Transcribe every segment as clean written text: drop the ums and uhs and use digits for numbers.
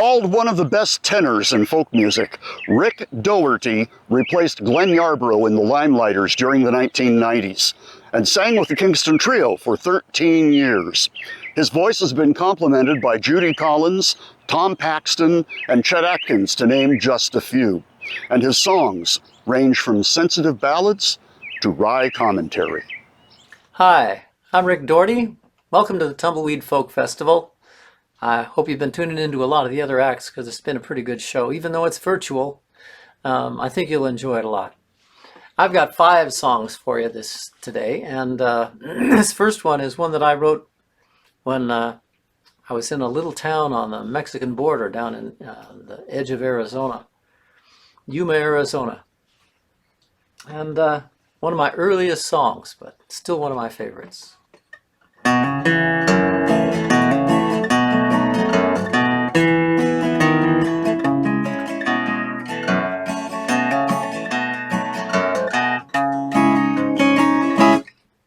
Called one of the best tenors in folk music, Rick Dougherty replaced Glenn Yarbrough in the Limeliters during the 1990s and sang with the Kingston Trio for 13 years. His voice has been complemented by Judy Collins, Tom Paxton, and Chet Atkins, to name just a few. And his songs range from sensitive ballads to wry commentary. Hi, I'm Rick Dougherty. Welcome to the Tumbleweed Folk Festival. I hope you've been tuning into a lot of the other acts because it's been a pretty good show. Even though it's virtual, I think you'll enjoy it a lot. I've got 5 songs for you today, and this first one is one that I wrote when I was in a little town on the Mexican border down in the edge of Arizona, Yuma, Arizona. And one of my earliest songs, but still one of my favorites.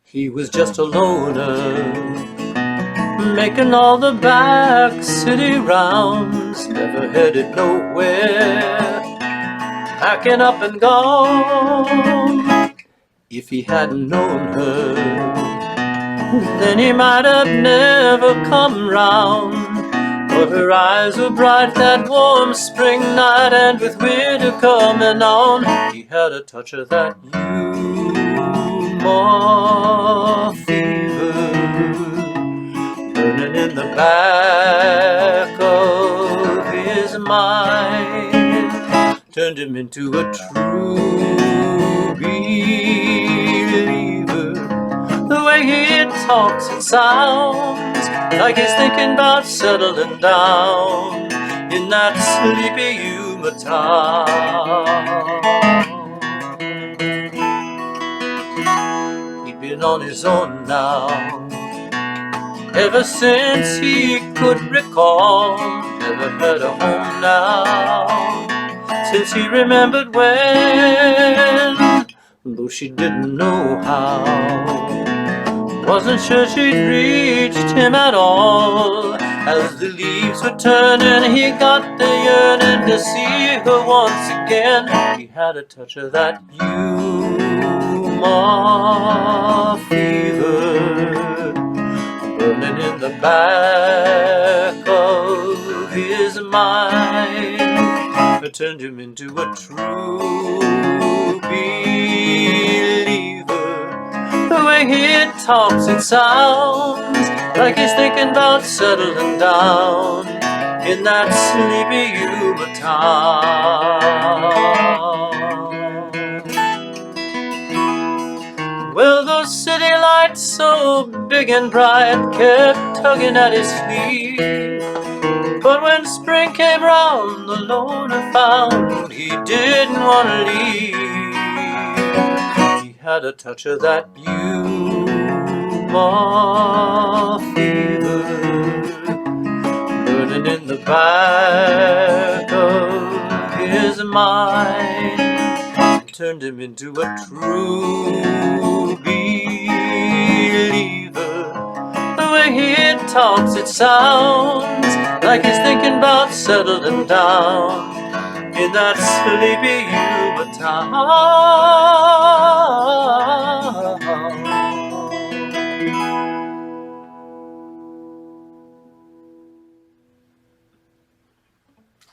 He was just a loner, making all the back city rounds, never headed nowhere, packing up and gone. If he hadn't known her, then he might have never come round. But her eyes were bright that warm spring night, and with winter coming on, he had a touch of that more fever burning in the back of his mind, turned him into a true believer. The way he talks and sounds like he's thinking about settling down in that sleepy Yuma town. Been on his own now ever since he could recall, never had a home now since he remembered when, though she didn't know how, wasn't sure she'd reached him at all. As the leaves were turning, he got the yearning to see her once again. He had a touch of that Yuma fever burning in the back of his mind. It turned him into a true believer. The way he talks and sounds like he's thinking about settling down in that sleepy Yuma town. Well, those city lights so big and bright kept tugging at his sleeve, but when spring came round, the loner found he didn't want to leave. He had a touch of that Yuma fever burning in the back of his mind, turned him into a true believer. The way he talks, it sounds like he's thinking about settling down in that sleepy Yuma town.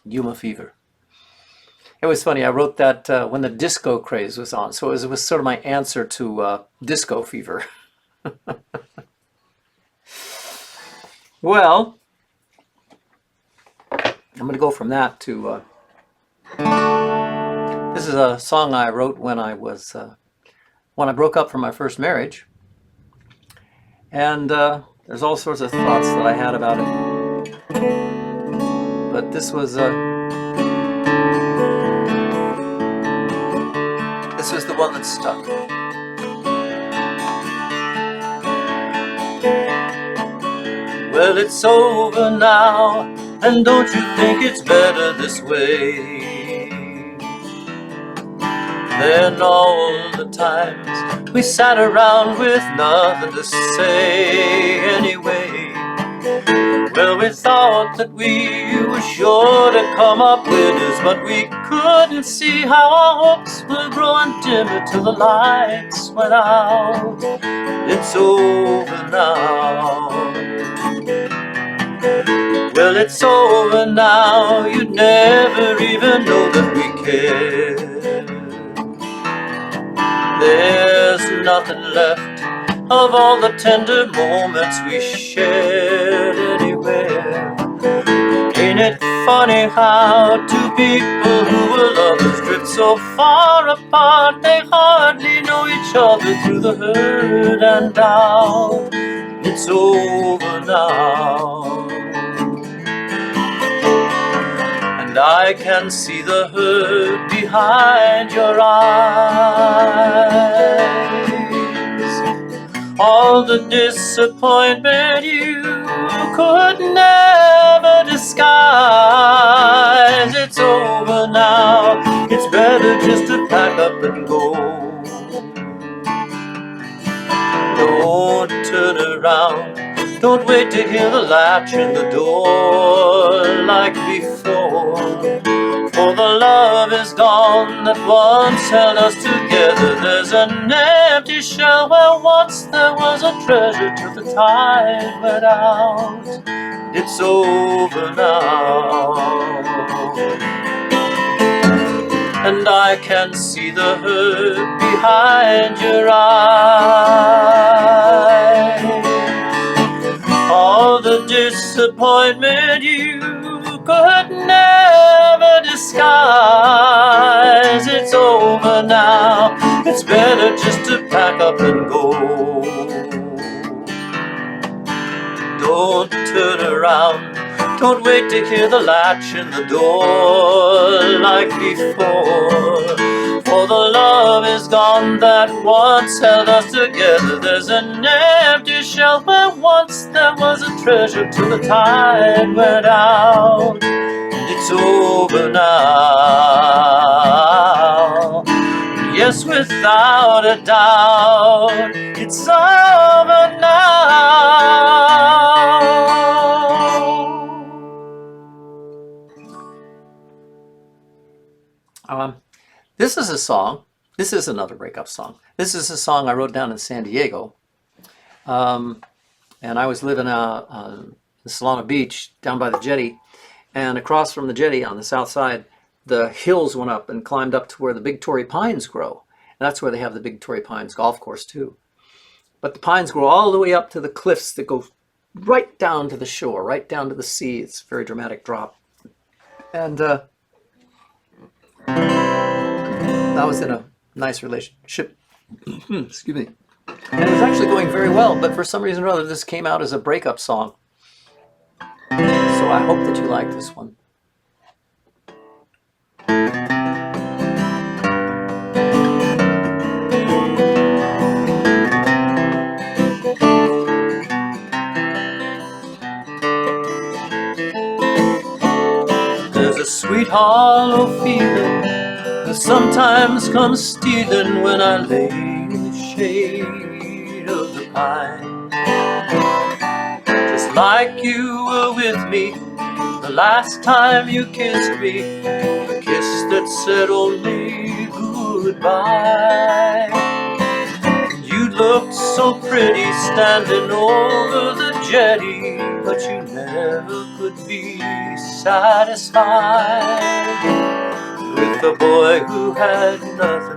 Yuma fever. It was funny, I wrote that when the disco craze was on, so it was sort of my answer to disco fever. Well, I'm going to go from that to... this is a song I wrote when I broke up from my first marriage. And there's all sorts of thoughts that I had about it. But this was... This was the one that stuck. Well, it's over now, and don't you think it's better this way than all the times we sat around with nothing to say anyway? Well, we thought that we were sure to come up winners, but we couldn't see how our hopes were growing dimmer till the lights went out. It's over now. Well, it's over now. You'd never even know that we cared. There's nothing left of all the tender moments we shared anywhere. Ain't it funny how two people who were lovers drift so far apart they hardly know each other through the hurt and doubt. It's over now. And I can see the hurt behind your eyes. All the disappointment you could never disguise. It's over now. It's better just to pack up and go. Don't turn around. Don't wait to hear the latch in the door like before. For the love is gone that once held us together. There's an empty shell where once there was a treasure till the tide went out. It's over now. And I can see the hurt behind your eyes. All the disappointment you could never disguise. It's over now. It's better just to pack up and go. Don't turn around. Don't wait to hear the latch in the door like before. For the love is gone that once held us together. There's an empty shell where once there was a treasure till the tide went out. It's over now. Yes, without a doubt, it's over now. This is a song. This is another breakup song. This is a song I wrote down in San Diego. And I was living in Solana Beach down by the jetty. And across from the jetty on the south side, the hills went up and climbed up to where the big Torrey pines grow. And that's where they have the big Torrey Pines golf course too. But the pines grow all the way up to the cliffs that go right down to the shore, right down to the sea. It's a very dramatic drop. And I was in a nice relationship. Excuse me. And it was actually going very well, but for some reason or other, this came out as a breakup song. So I hope that you like this one. There's a sweet hollow feeling that sometimes comes stealing when I lay in the shade of the pine. Just like you were with me the last time you kissed me, a kiss that said only goodbye. You looked so pretty standing over the jetty, but you never could be satisfied with a boy who had nothing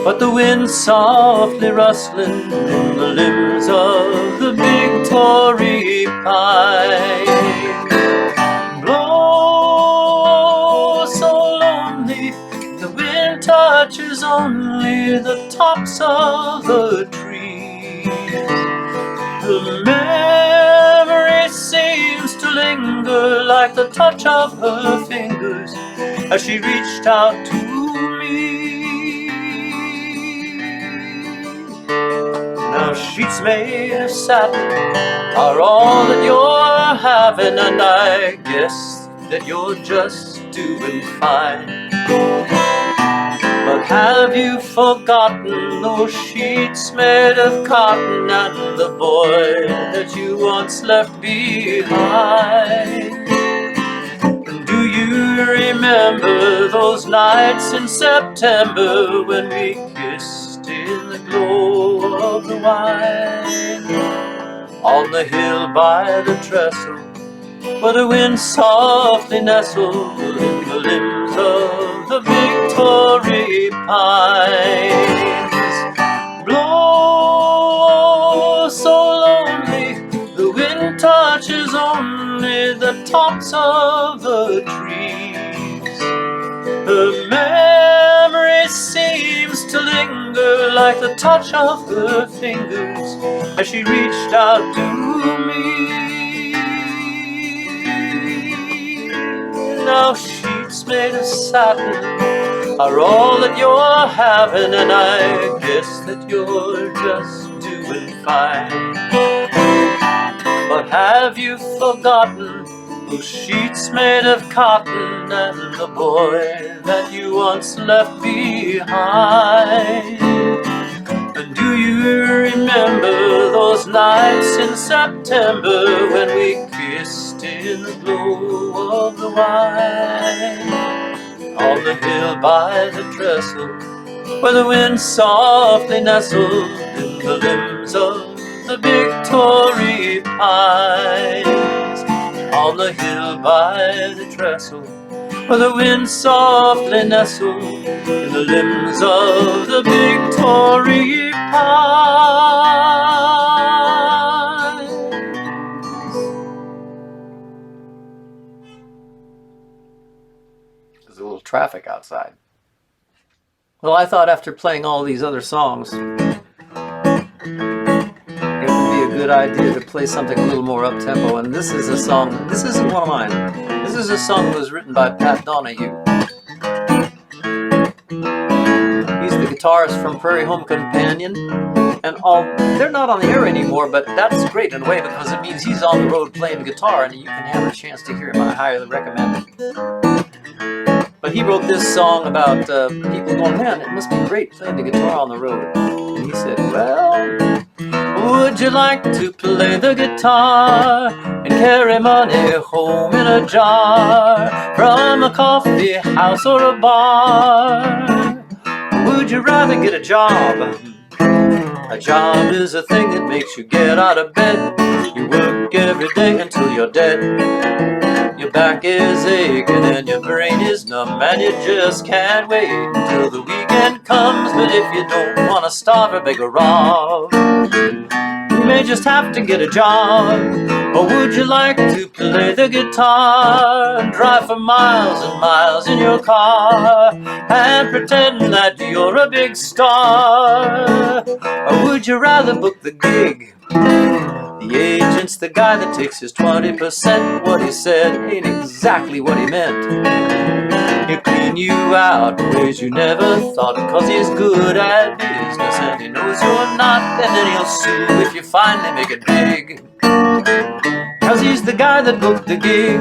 but the wind softly rustling in the limbs of the big Torrey pine. Blow so lonely, the wind touches only the tops of the trees. The memory seems to linger like the touch of her fingers as she reached out to me. Now sheets made of satin are all that you're having, and I guess that you're just doing fine. But have you forgotten those sheets made of cotton and the boy that you once left behind? remember those nights in September when we kissed in the glow of the wine, on the hill by the trestle, where the wind softly nestled in the limbs of the Victory pines. Blow so lonely, the wind touches only the tops of the trees. Her memory seems to linger like the touch of her fingers as she reached out to me. Now sheets made of satin are all that you're having, and I guess that you're just doing fine. But have you forgotten those sheets made of cotton and the boy that you once left behind? And do you remember those nights in September when we kissed in the glow of the wine, on the hill by the trestle, where the wind softly nestled in the limbs of the Victory pines, on the hill by the trestle, where the wind softly nestled in the limbs of the Victory pines. There's a little traffic outside. Well, I thought after playing all these other songs, it would be a good idea to play something a little more up-tempo, and this is a song, this isn't one of mine. This is a song that was written by Pat Donahue. He's the guitarist from Prairie Home Companion, and they're not on the air anymore, but that's great in a way because it means he's on the road playing guitar and you can have a chance to hear him. I highly recommend it. But he wrote this song about people going, man, it must be great playing the guitar on the road. And he said, well, would you like to play the guitar and carry money home in a jar from a coffee house or a bar? Or would you rather get a job? A job is a thing that makes you get out of bed. You work every day until you're dead. Your back is aching and your brain is numb, and you just can't wait until the weekend comes. But if you don't want to starve or beg or rob, you may just have to get a job. Or would you like to play the guitar and drive for miles and miles in your car and pretend that you're a big star? Or would you rather book the gig? The agent's the guy that takes his 20%. What he said ain't exactly what he meant. He'll clean you out in ways you never thought, cause he's good at business and he knows you're not. And then he'll sue if you finally make it big, cause he's the guy that booked the gig.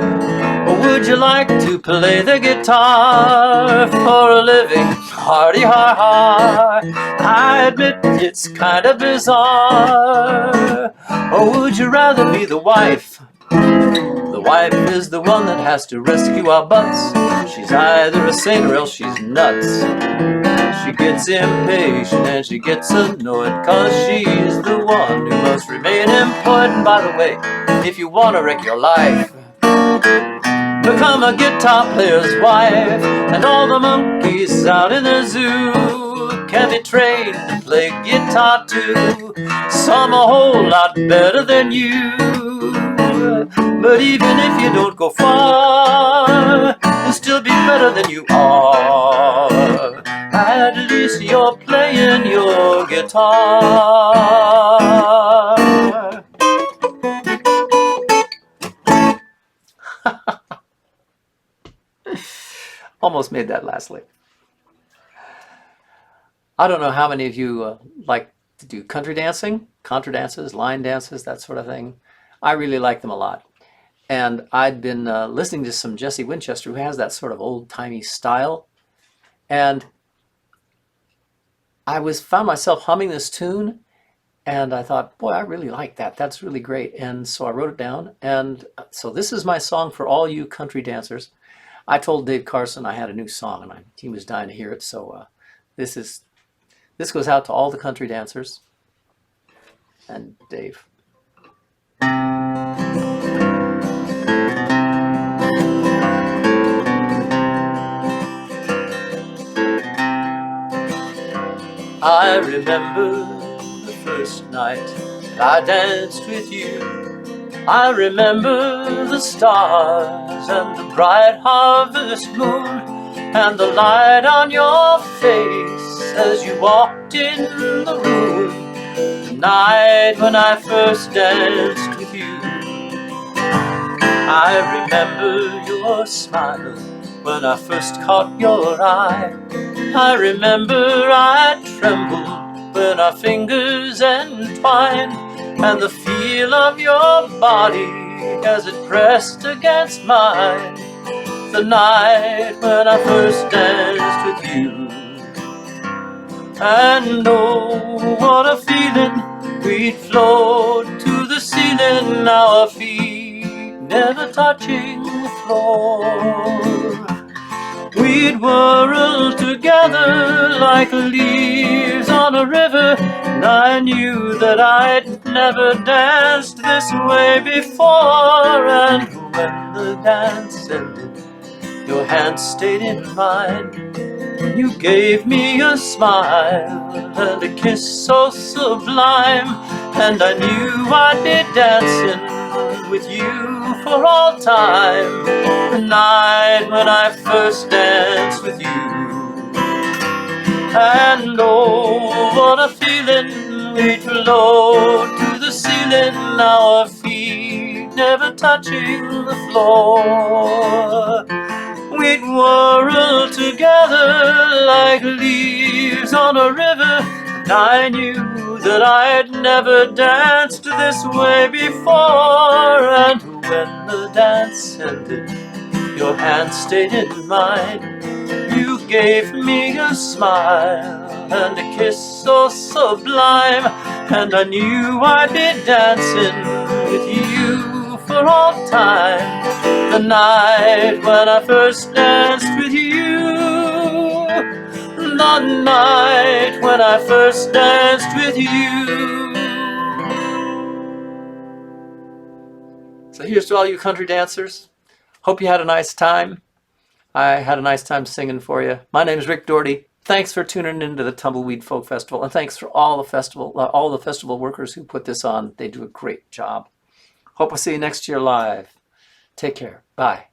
Or would you like to play the guitar for a living? Hardy har har. I admit it's kind of bizarre. Or would you rather be the wife? The wife is the one that has to rescue our butts. She's either a saint or else she's nuts. She gets impatient and she gets annoyed, cause she's the one who must remain employed. And by the way, if you want to wreck your life, become a guitar player's wife. And all the monkeys out in the zoo can be trained to play guitar too. Some a whole lot better than you. But even if you don't go far, you'll still be better than you are. At least you're playing your guitar. Almost made that last lick. I don't know how many of you like to do country dancing, contra dances, line dances, that sort of thing. I really like them a lot. And I'd been listening to some Jesse Winchester, who has that sort of old-timey style. And I found myself humming this tune, and I thought, boy, I really like that. That's really great. And so I wrote it down. And so this is my song for all you country dancers. I told Dave Carson I had a new song, and he was dying to hear it. So this goes out to all the country dancers and Dave. I remember the first night that I danced with you. I remember the stars and the bright harvest moon and the light on your face as you walked in the room. The night when I first danced with you. I remember your smile when I first caught your eye. I remember I trembled when our fingers entwined, and the feel of your body as it pressed against mine. The night when I first danced with you. And oh, what a feeling, we'd float to the ceiling, now our feet never touching the floor. We'd whirl together like leaves on a river, and I knew that I'd never danced this way before. And when the dance ended, your hand stayed in mine. You gave me a smile and a kiss so sublime, and I knew I'd be dancing with you for all time. The night when I first danced with you. And oh, what a feeling, we'd float to the ceiling, now our feet never touching the floor. We'd whirl together like leaves on a river, and I knew that I'd never danced this way before. And when the dance ended, your hand stayed in mine. You gave me a smile and a kiss so sublime, and I knew I'd be dancing with you for all time. The night when I first danced with you. The night when I first danced with you. So here's to all you country dancers. Hope you had a nice time. I had a nice time singing for you. My name is Rick Dougherty. Thanks for tuning into the Tumbleweed Folk Festival, and thanks for all the festival workers who put this on. They do a great job. Hope we'll see you next year live. Take care. Bye.